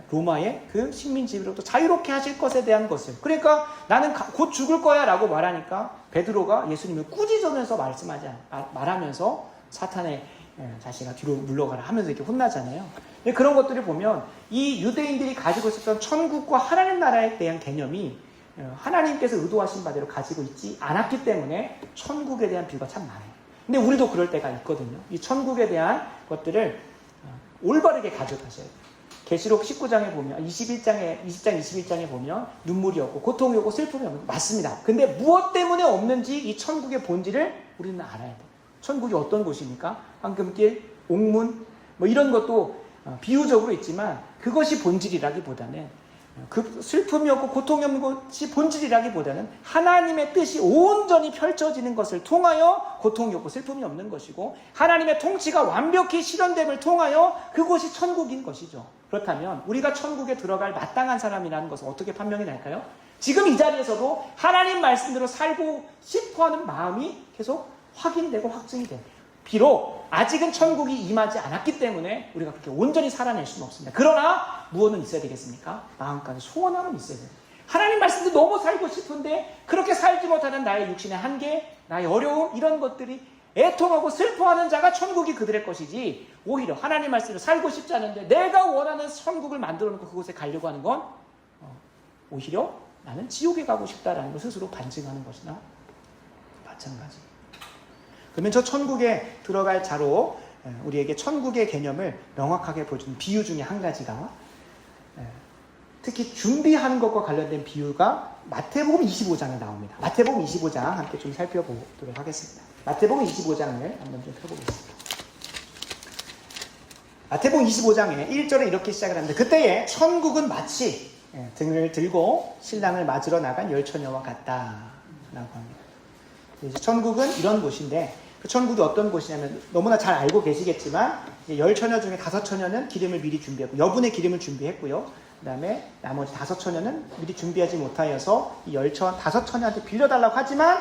로마의 그 식민지로부터 자유롭게 하실 것에 대한 것을, 그러니까 나는 곧 죽을 거야 라고 말하니까 베드로가 예수님을 꾸짖으면서 말하면서 사탄의 자식아 뒤로 물러가라 하면서 이렇게 혼나잖아요. 그런 것들을 보면 이 유대인들이 가지고 있었던 천국과 하나님 나라에 대한 개념이 하나님께서 의도하신 바대로 가지고 있지 않았기 때문에 천국에 대한 비유가 참 많아요. 근데 우리도 그럴 때가 있거든요. 이 천국에 대한 것들을 올바르게 가져가셔야 돼요. 계시록 19장에 보면 20장 21장에 보면 눈물이 없고 고통이 없고 슬픔이 없는 거 맞습니다. 근데 무엇 때문에 없는지 이 천국의 본질을 우리는 알아야 돼요. 천국이 어떤 곳입니까? 황금길, 옥문 뭐 이런 것도 비유적으로 있지만 그것이 본질이라기보다는, 그 슬픔이 없고 고통이 없는 것이 본질이라기보다는 하나님의 뜻이 온전히 펼쳐지는 것을 통하여 고통이 없고 슬픔이 없는 것이고, 하나님의 통치가 완벽히 실현됨을 통하여 그것이 천국인 것이죠. 그렇다면 우리가 천국에 들어갈 마땅한 사람이라는 것을 어떻게 판명이 날까요? 지금 이 자리에서도 하나님 말씀대로 살고 싶어하는 마음이 계속 확인되고 확증이 돼요. 비록 아직은 천국이 임하지 않았기 때문에 우리가 그렇게 온전히 살아낼 수는 없습니다. 그러나 무엇은 있어야 되겠습니까? 마음까지 소원함은 있어야 돼요. 하나님 말씀도 너무 살고 싶은데 그렇게 살지 못하는 나의 육신의 한계, 나의 어려움, 이런 것들이 애통하고 슬퍼하는 자가 천국이 그들의 것이지, 오히려 하나님 말씀을 살고 싶지 않은데 내가 원하는 천국을 만들어 놓고 그곳에 가려고 하는 건 오히려 나는 지옥에 가고 싶다라는 걸 스스로 반증하는 것이나 마찬가지. 그러면 저 천국에 들어갈 자로 우리에게 천국의 개념을 명확하게 보여주는 비유 중에 한 가지가, 특히 준비하는 것과 관련된 비유가 마태복음 25장에 나옵니다. 마태복음 25장 함께 좀 살펴보도록 하겠습니다. 마태복음 25장을 한번 좀 펴보겠습니다. 마태복음 25장에 1절에 이렇게 시작을 합니다. 그때에 천국은 마치 등을 들고 신랑을 맞으러 나간 열처녀와 같다라고 합니다. 이제 천국은 이런 곳인데, 그 천국이 어떤 곳이냐면 너무나 잘 알고 계시겠지만 열처녀 중에 5처녀는 기름을 미리 준비했고 여분의 기름을 준비했고요. 그 다음에 나머지 5처녀는 미리 준비하지 못하여서 이 5처녀한테 빌려달라고 하지만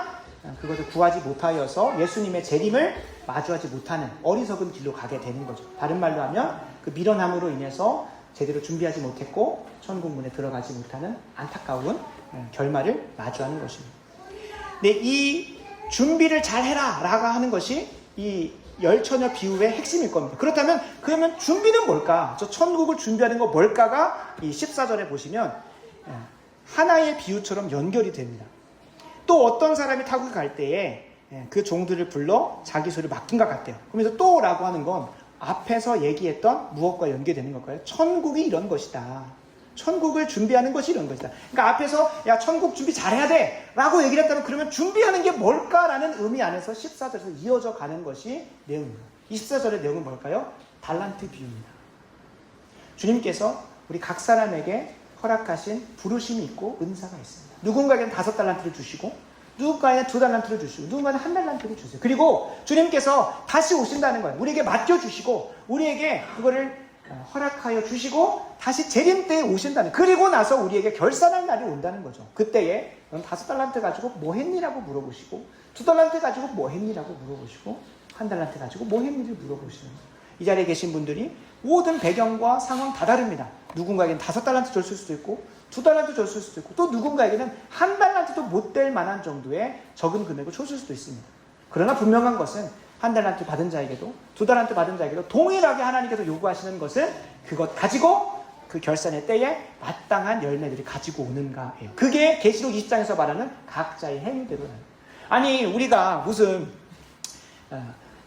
그것을 구하지 못하여서 예수님의 재림을 마주하지 못하는 어리석은 길로 가게 되는 거죠. 다른 말로 하면 그 미련함으로 인해서 제대로 준비하지 못했고 천국 문에 들어가지 못하는 안타까운 결말을 마주하는 것입니다. 근데 이 준비를 잘 해라 라고 하는 것이 이 열처녀 비유의 핵심일 겁니다. 그러면 준비는 뭘까? 저 천국을 준비하는 거 뭘까가 이 14절에 보시면 하나의 비유처럼 연결이 됩니다. 또 어떤 사람이 타고 갈 때에 그 종들을 불러 자기 소리를 맡긴 것 같대요. 그러면서 또 라고 하는 건 앞에서 얘기했던 무엇과 연계되는 걸까요? 천국이 이런 것이다. 천국을 준비하는 것이 이런 것이다. 그러니까 앞에서 야 천국 준비 잘해야 돼 라고 얘기를 했다면, 그러면 준비하는 게 뭘까라는 의미 안에서 14절에서 이어져 가는 것이 내용입니다. 24절의 내용은 뭘까요? 달란트 비유입니다. 주님께서 우리 각 사람에게 허락하신 부르심이 있고 은사가 있습니다. 누군가에게는 5달란트를 주시고 누군가에는 2달란트를 주시고 누군가는 1달란트를 주세요. 그리고 주님께서 다시 오신다는 거예요. 우리에게 맡겨주시고 우리에게 그거를 허락하여 주시고 다시 재림 때에 오신다는, 그리고 나서 우리에게 결산할 날이 온다는 거죠. 그때에 넌 5달란트 가지고 뭐 했니라고 물어보시고 2달란트 가지고 뭐 했니라고 물어보시고 1달란트 가지고 뭐 했니를 물어보시는 거예요. 이 자리에 계신 분들이 모든 배경과 상황 다 다릅니다. 누군가에게는 5달란트 줬을 수도 있고 2달란트 줬을 수도 있고 또 누군가에게는 1달란트도 못 될 만한 정도의 적은 금액을 줬을 수도 있습니다. 그러나 분명한 것은 한 달란트 받은 자에게도 두 달란트 받은 자에게도 동일하게 하나님께서 요구하시는 것은 그것 가지고 그 결산의 때에 마땅한 열매들이 가지고 오는가예요. 그게 계시록 20장에서 말하는 각자의 행위대로는. 아니 우리가 무슨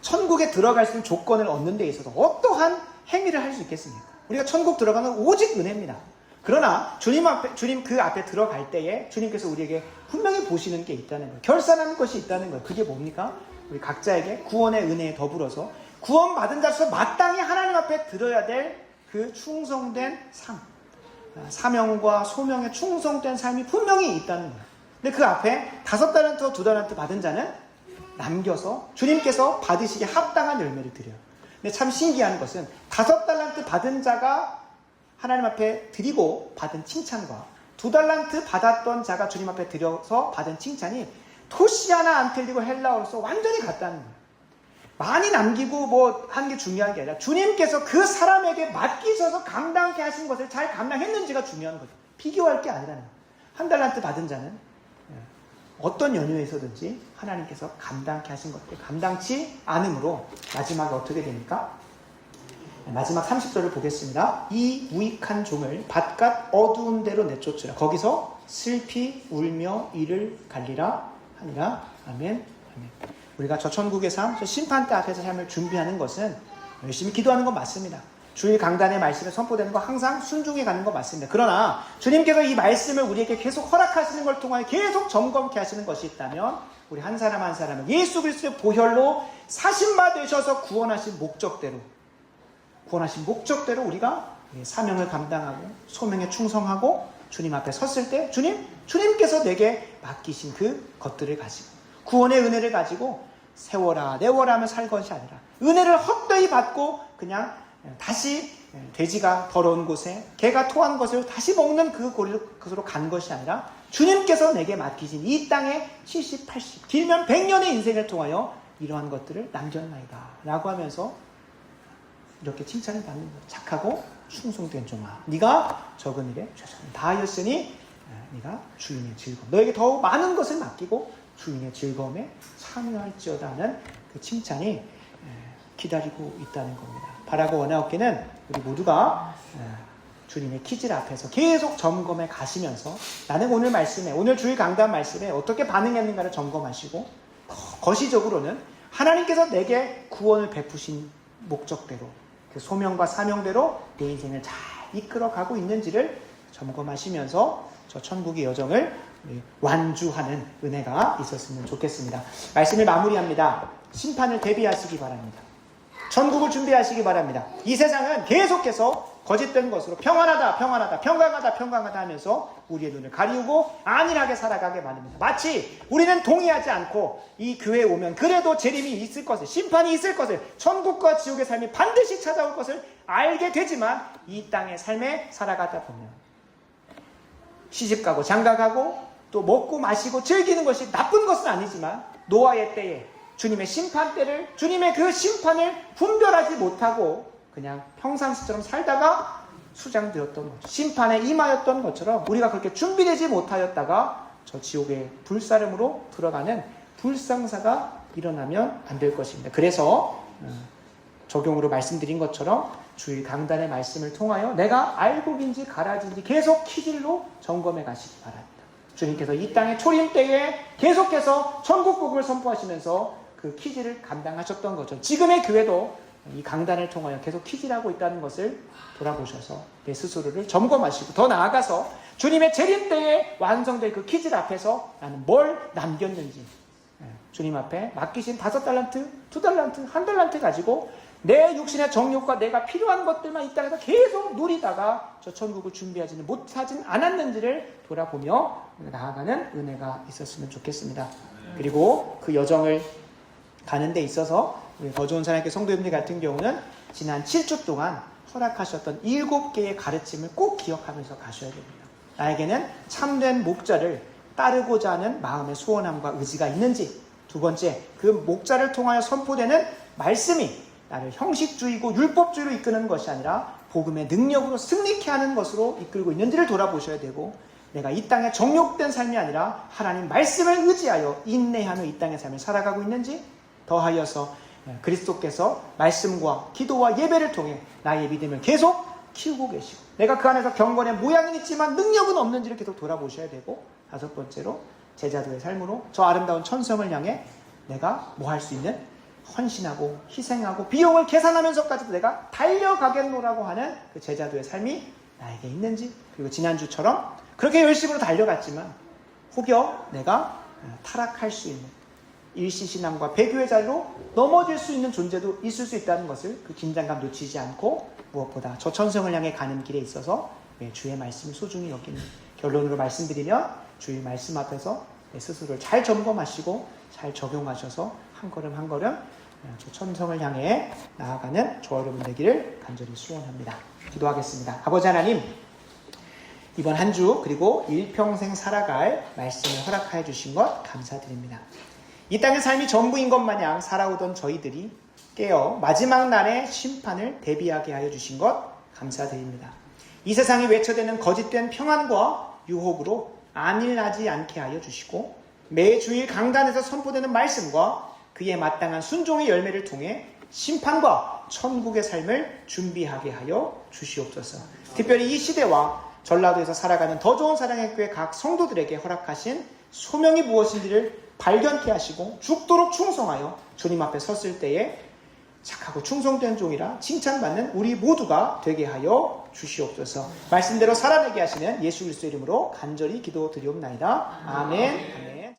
천국에 들어갈 수 있는 조건을 얻는 데 있어서 어떠한 행위를 할 수 있겠습니까? 우리가 천국 들어가는 오직 은혜입니다. 그러나 주님 그 앞에 들어갈 때에 주님께서 우리에게 분명히 보시는 게 있다는 거예요. 결산하는 것이 있다는 거예요. 그게 뭡니까? 우리 각자에게 구원의 은혜에 더불어서 구원받은 자로서 마땅히 하나님 앞에 들어야 될 그 충성된 삶, 사명과 소명에 충성된 삶이 분명히 있다는 거예요. 근데 그 앞에 5달란트와 2달란트 받은 자는 남겨서 주님께서 받으시기에 합당한 열매를 드려요. 근데 참 신기한 것은 5달란트 받은 자가 하나님 앞에 드리고 받은 칭찬과 2달란트 받았던 자가 주님 앞에 드려서 받은 칭찬이 토시 하나 안 틀리고 헬라어로서 완전히 같다는 거예요. 많이 남기고 뭐 하는 게 중요한 게 아니라 주님께서 그 사람에게 맡기셔서 감당케 하신 것을 잘 감당했는지가 중요한 거죠. 비교할 게 아니라는 거예요. 1달란트 받은 자는 어떤 연유에서든지 하나님께서 감당케 하신 것들 감당치 않으므로 마지막에 어떻게 됩니까? 마지막 30절을 보겠습니다. 이 무익한 종을 바깥 어두운 데로 내쫓으라. 거기서 슬피 울며 이를 갈리라 하니라. 아멘. 아멘. 우리가 저 천국의 삶, 저 심판대 앞에서 삶을 준비하는 것은 열심히 기도하는 건 맞습니다. 주일 강단의 말씀에 선포되는 거 항상 순종해 가는 거 맞습니다. 그러나 주님께서 이 말씀을 우리에게 계속 허락하시는 걸 통하여 계속 점검케 하시는 것이 있다면 우리 한 사람 한 사람은 예수 그리스도의 보혈로 사신바 되셔서 구원하신 목적대로 우리가 사명을 감당하고 소명에 충성하고 주님 앞에 섰을 때 주님께서 내게 맡기신 그 것들을 가지고 구원의 은혜를 가지고 세워라 내워라 하며 살 것이 아니라 은혜를 헛되이 받고 그냥 다시 돼지가 더러운 곳에 개가 토한 것을 다시 먹는 그곳으로 간 것이 아니라 주님께서 내게 맡기신 이 땅의 70, 80 길면 100년의 인생을 통하여 이러한 것들을 남겼나이다 라고 하면서 이렇게 칭찬을 받는 거예요. 착하고 충성된 종아 네가 적은 일에 최선을 다하였으니 네가 주인의 즐거움 너에게 더 많은 것을 맡기고 주인의 즐거움에 참여할지어다 하는 그 칭찬이 기다리고 있다는 겁니다. 바라고 원하옵기는 우리 모두가 주님의 키질 앞에서 계속 점검해 가시면서 나는 오늘 말씀에 오늘 주일 강단 말씀에 어떻게 반응했는가를 점검하시고 거시적으로는 하나님께서 내게 구원을 베푸신 목적대로 그 소명과 사명대로 내 인생을 잘 이끌어가고 있는지를 점검하시면서 저 천국의 여정을 완주하는 은혜가 있었으면 좋겠습니다. 말씀을 마무리합니다. 심판을 대비하시기 바랍니다. 천국을 준비하시기 바랍니다. 이 세상은 계속해서 거짓된 것으로 평강하다 하면서 우리의 눈을 가리우고 안일하게 살아가게 만듭니다. 마치 우리는 동의하지 않고 이 교회에 오면 그래도 재림이 있을 것을 심판이 있을 것을 천국과 지옥의 삶이 반드시 찾아올 것을 알게 되지만 이 땅의 삶에 살아가다 보면 시집가고 장가가고 또 먹고 마시고 즐기는 것이 나쁜 것은 아니지만 노아의 때에 주님의 심판때를 주님의 그 심판을 분별하지 못하고 그냥 평상시처럼 살다가 수장되었던 거죠. 심판에 임하였던 것처럼 우리가 그렇게 준비되지 못하였다가 저 지옥의 불사름으로 들어가는 불상사가 일어나면 안 될 것입니다. 그래서 적용으로 말씀드린 것처럼 주일 강단의 말씀을 통하여 내가 알곡인지 가라지인지 계속 키질로 점검해 가시기 바랍니다. 주님께서 이 땅의 초림 때에 계속해서 천국 복음을 선포하시면서 그 키질을 감당하셨던 거죠. 지금의 교회도 이 강단을 통하여 계속 키질하고 있다는 것을 돌아보셔서 내 스스로를 점검하시고 더 나아가서 주님의 재림 때에 완성될 그 키질 앞에서 나는 뭘 남겼는지 주님 앞에 맡기신 5달란트, 2달란트, 1달란트 가지고 내 육신의 정욕과 내가 필요한 것들만 이 땅에서 계속 누리다가 저 천국을 준비하지는 못하진 않았는지를 돌아보며 나아가는 은혜가 있었으면 좋겠습니다. 그리고 그 여정을 가는 데 있어서 우리 더 좋은 사랑의 성도님들 같은 경우는 지난 7주 동안 허락하셨던 7개의 가르침을 꼭 기억하면서 가셔야 됩니다. 나에게는 참된 목자를 따르고자 하는 마음의 소원함과 의지가 있는지, 두 번째, 그 목자를 통하여 선포되는 말씀이 나를 형식주의고 율법주의로 이끄는 것이 아니라 복음의 능력으로 승리케 하는 것으로 이끌고 있는지를 돌아보셔야 되고, 내가 이 땅에 정욕된 삶이 아니라 하나님 말씀을 의지하여 인내하며 이 땅의 삶을 살아가고 있는지, 더하여서 그리스도께서 말씀과 기도와 예배를 통해 나의 믿음을 계속 키우고 계시고, 내가 그 안에서 경건의 모양은 있지만 능력은 없는지를 계속 돌아보셔야 되고, 다섯 번째로 제자도의 삶으로 저 아름다운 천성을 향해 내가 뭐 할 수 있는, 헌신하고 희생하고 비용을 계산하면서까지도 내가 달려가겠노라고 하는 그 제자도의 삶이 나에게 있는지, 그리고 지난주처럼 그렇게 열심으로 달려갔지만 혹여 내가 타락할 수 있는, 일시신앙과 배교의 자리로 넘어질 수 있는 존재도 있을 수 있다는 것을, 그 긴장감 놓치지 않고 무엇보다 저 천성을 향해 가는 길에 있어서 주의 말씀을 소중히 여기는, 결론으로 말씀드리면 주의 말씀 앞에서 스스로를 잘 점검하시고 잘 적용하셔서 한 걸음 한 걸음 저 천성을 향해 나아가는 저와 여러분 되기를 간절히 소원합니다. 기도하겠습니다. 아버지 하나님, 이번 한 주 그리고 일평생 살아갈 말씀을 허락하여 주신 것 감사드립니다. 이 땅의 삶이 전부인 것 마냥 살아오던 저희들이 깨어 마지막 날의 심판을 대비하게 하여 주신 것 감사드립니다. 이 세상이 외쳐대는 거짓된 평안과 유혹으로 안일하지 않게 하여 주시고, 매주일 강단에서 선포되는 말씀과 그에 마땅한 순종의 열매를 통해 심판과 천국의 삶을 준비하게 하여 주시옵소서. 특별히 이 시대와 전라도에서 살아가는 더 좋은 사랑의 교회 각 성도들에게 허락하신 소명이 무엇인지를 발견케 하시고 죽도록 충성하여 주님 앞에 섰을 때에 착하고 충성된 종이라 칭찬받는 우리 모두가 되게 하여 주시옵소서. 말씀대로 살아내게 하시는 예수 그리스도 이름으로 간절히 기도드리옵나이다. 아멘.